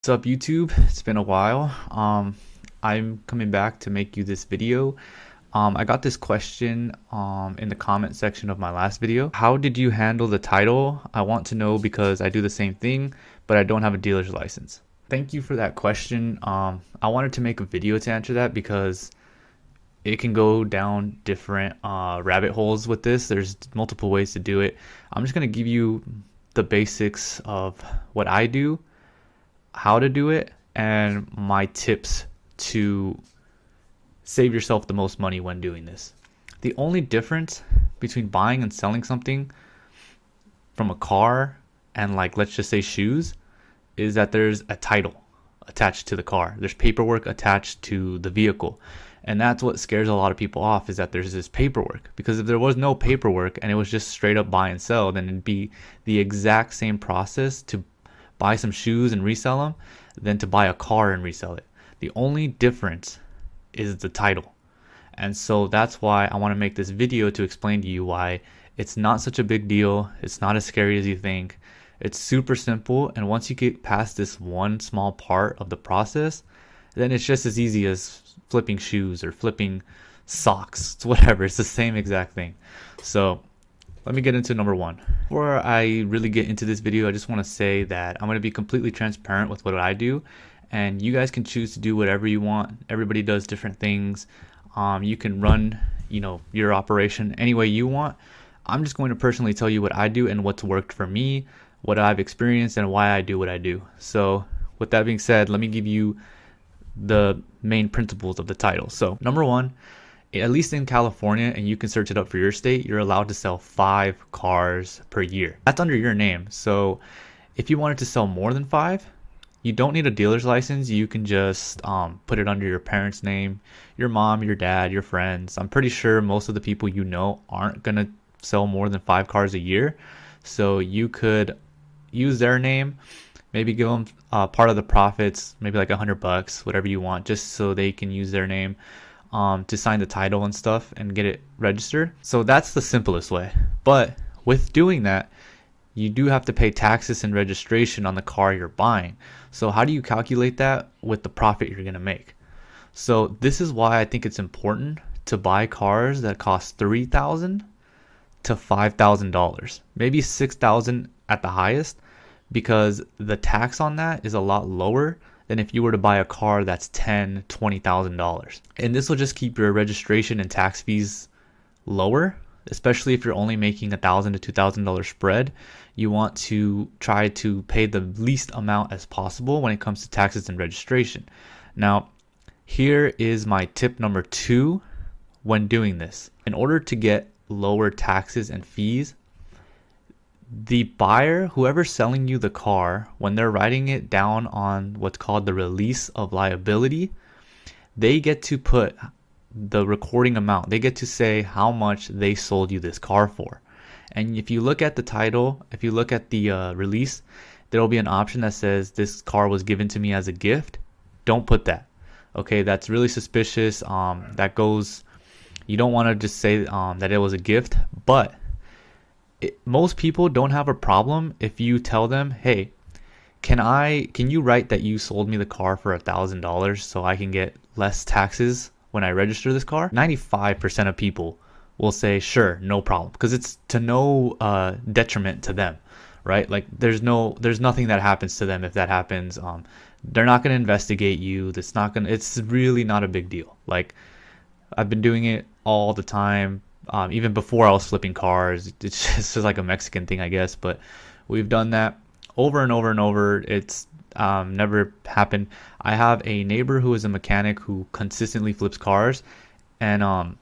What's up, YouTube? It's been a while. I'm coming back to make you this video. I got this question in the comment section of my last video. How did you handle the title? I want to know because I do the same thing, but I don't have a dealer's license. Thank you for that question. I wanted to make a video to answer that because it can go down different rabbit holes with this. There's multiple ways to do it. I'm just going to give you the basics of what I do, how to do it, and my tips to save yourself the most money when doing this. The only difference between buying and selling something from a car and, like, let's just say shoes, is that there's a title attached to the car. There's paperwork attached to the vehicle. And that's what scares a lot of people off, is that there's this paperwork. Because if there was no paperwork and it was just straight up buy and sell, then it'd be the exact same process to buy some shoes and resell them than to buy a car and resell it. The only difference is the title. And so that's why I want to make this video to explain to you why it's not such a big deal. It's not as scary as you think. It's super simple, and once you get past this one small part of the process, then it's just as easy as flipping shoes or flipping socks. It's whatever. It's the same exact thing. So let me get into number one. Before I really get into this video, I just want to say that I'm going to be completely transparent with what I do, and you guys can choose to do whatever you want. Everybody does different things. You can run, your operation any way you want. I'm just going to personally tell you what I do and what's worked for me, what I've experienced, and why I do what I do. So with that being said, let me give you the main principles of the title. So number one, at least in California, and you can search it up for your state, you're allowed to sell 5 cars per year. That's under your name. So if you wanted to sell more than 5, you don't need a dealer's license. You can just put it under your parents' name, your mom, your dad, your friends. I'm pretty sure most of the people aren't going to sell more than 5 cars a year. So you could use their name, maybe give them part of the profits, maybe like $100, whatever you want, just so they can use their name to sign the title and stuff and get it registered. So that's the simplest way. But with doing that, you do have to pay taxes and registration on the car you're buying. So how do you calculate that with the profit you're going to make? So this is why I think it's important to buy cars that cost $3,000 to $5,000, maybe $6,000 at the highest, because the tax on that is a lot lower than if you were to buy a car that's $10,000, $20,000. And this will just keep your registration and tax fees lower, especially if you're only making $1,000 to $2,000 spread. You want to try to pay the least amount as possible when it comes to taxes and registration. Now, here is my tip number 2 when doing this. In order to get lower taxes and fees, the buyer, whoever's selling you the car, when they're writing it down on what's called the release of liability, they get to put the recording amount. They get to say how much they sold you this car for. And if you look at the title, if you look at the release, there will be an option that says this car was given to me as a gift. Don't put that. Okay, that's really suspicious. You don't want to just say that it was a gift, but most people don't have a problem if you tell them, hey, can you write that you sold me the car for $1,000 so I can get less taxes when I register this car? 95% of people will say, sure, no problem, because it's to no detriment to them, right? Like there's nothing that happens to them if that happens. They're not going to investigate you. It's really not a big deal. Like, I've been doing it all the time. Even before I was flipping cars. It's just like a Mexican thing, I guess, but we've done that over and over and over. It's never happened. I have a neighbor who is a mechanic who consistently flips cars, and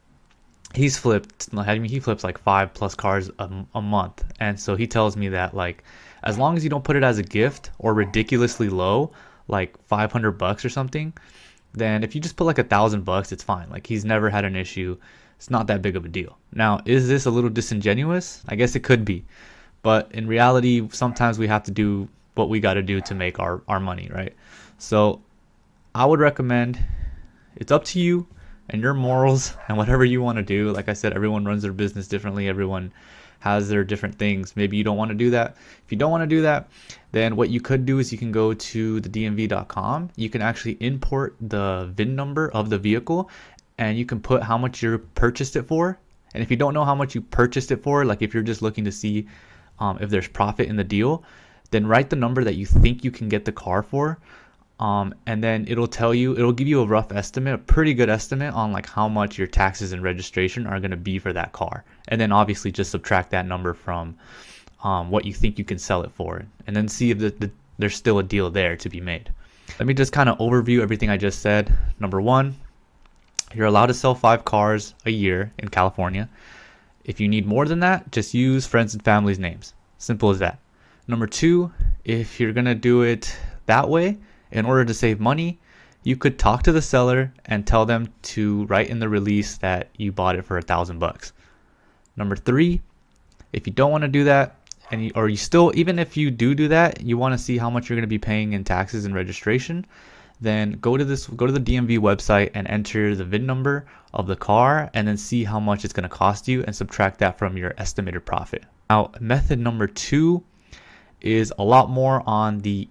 he flips like 5+ cars a month. And so he tells me that, like, as long as you don't put it as a gift or ridiculously low, like $500 or something, then if you just put like $1,000, it's fine. Like, he's never had an issue. It's not that big of a deal. Now, is this a little disingenuous? I guess it could be. But in reality, sometimes we have to do what we got to do to make our money, right? So I would recommend, it's up to you and your morals and whatever you want to do. Like I said, everyone runs their business differently. Everyone has their different things. Maybe you don't want to do that. If you don't want to do that, then what you could do is you can go to the DMV.com. You can actually import the VIN number of the vehicle, and you can put how much you purchased it for. And if you don't know how much you purchased it for, like if you're just looking to see if there's profit in the deal, then write the number that you think you can get the car for. And then it'll give you a rough estimate, a pretty good estimate on like how much your taxes and registration are going to be for that car. And then obviously just subtract that number from what you think you can sell it for, and then see if there's still a deal there to be made. Let me just kind of overview everything I just said. Number one, you're allowed to sell 5 cars a year in California. If you need more than that, just use friends and family's names. Simple as that. Number two, if you're going to do it that way, in order to save money, you could talk to the seller and tell them to write in the release that you bought it for $1,000. Number three, if you don't want to do that, even if you do that, you want to see how much you're going to be paying in taxes and registration, then go to the DMV website and enter the VIN number of the car, and then see how much it's going to cost you and subtract that from your estimated profit. Now, method number 2 is a lot more on the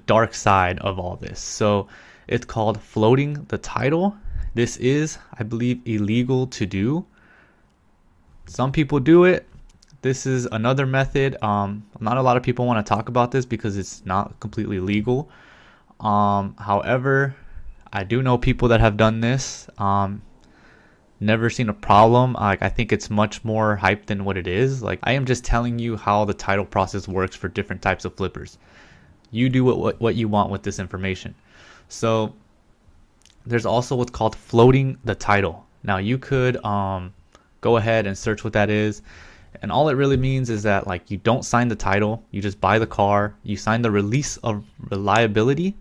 dark side of all this. So it's called floating the title. This is, I believe, illegal to do. Some people do it. This is another method. Not a lot of people want to talk about this because it's not completely legal. However, I do know people that have done this. Never seen a problem. I think it's much more hype than what it is. Like, I am just telling you how the title process works for different types of flippers. You do what you want with this information. So there's also what's called floating the title. Now you could go ahead and search what that is. And all it really means is that, like, you don't sign the title, you just buy the car, you sign the release of liability.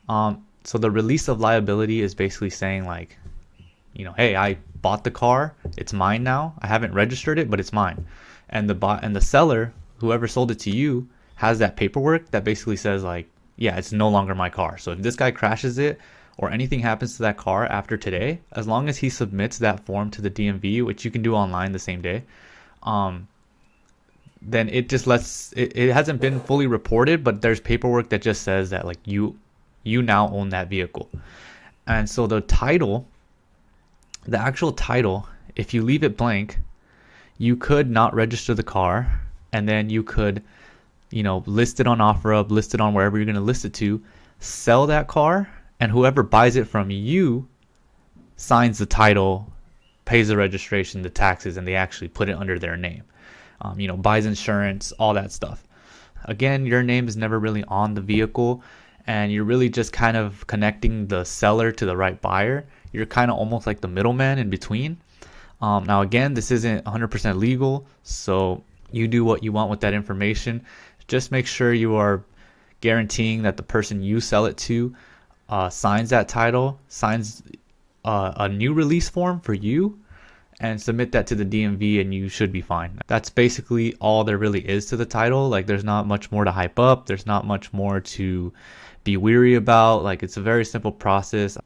So the release of liability is basically saying, like, you know, hey, I bought the car, it's mine now. I haven't registered it, but it's mine. And the seller, whoever sold it to you, has that paperwork that basically says, like, yeah, it's no longer my car. So if this guy crashes it or anything happens to that car after today, as long as he submits that form to the DMV, which you can do online the same day, then it just it hasn't been fully reported, but there's paperwork that just says that, like, you now own that vehicle. And so the actual title, if you leave it blank, you could not register the car, and then you could, you know, list it on OfferUp, list it on wherever you're going to list it to, sell that car, and whoever buys it from you signs the title, pays the registration, the taxes, and they actually put it under their name. You know, buys insurance, all that stuff. Again, your name is never really on the vehicle, and you're really just kind of connecting the seller to the right buyer. You're kind of almost like the middleman in between. Now, again, this isn't 100% legal, so you do what you want with that information. Just make sure you are guaranteeing that the person you sell it to signs that title, signs a new release form for you, and submit that to the DMV, and you should be fine. That's basically all there really is to the title. Like, there's not much more to hype up. There's not much more to be weary about. Like, it's a very simple process.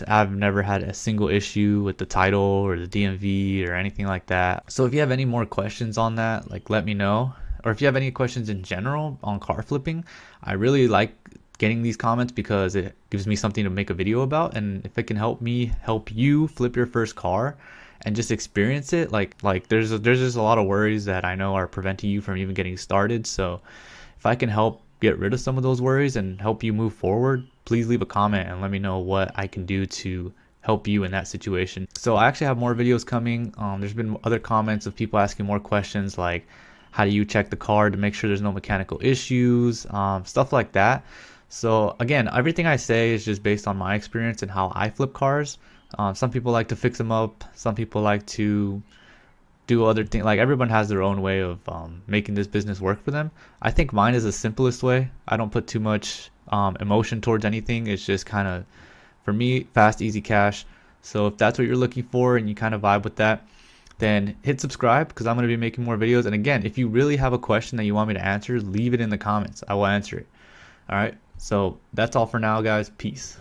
I've never had a single issue with the title or the DMV or anything like that. So if you have any more questions on that, like, let me know. Or if you have any questions in general on car flipping, I really like getting these comments because it gives me something to make a video about. And if it can help me help you flip your first car and just experience it, like there's just a lot of worries that I know are preventing you from even getting started. So if I can help get rid of some of those worries and help you move forward, please leave a comment and let me know what I can do to help you in that situation. So I actually have more videos coming. There's been other comments of people asking more questions, like, how do you check the car to make sure there's no mechanical issues, stuff like that. So again, everything I say is just based on my experience and how I flip cars. Some people like to fix them up. Some people like to do other things. Like, everyone has their own way of making this business work for them. I think mine is the simplest way. I don't put too much emotion towards anything. It's just kind of, for me, fast, easy cash. So if that's what you're looking for and you kind of vibe with that, then hit subscribe, because I'm going to be making more videos. And again, if you really have a question that you want me to answer, leave it in the comments. I will answer it. All right. So that's all for now, guys. Peace.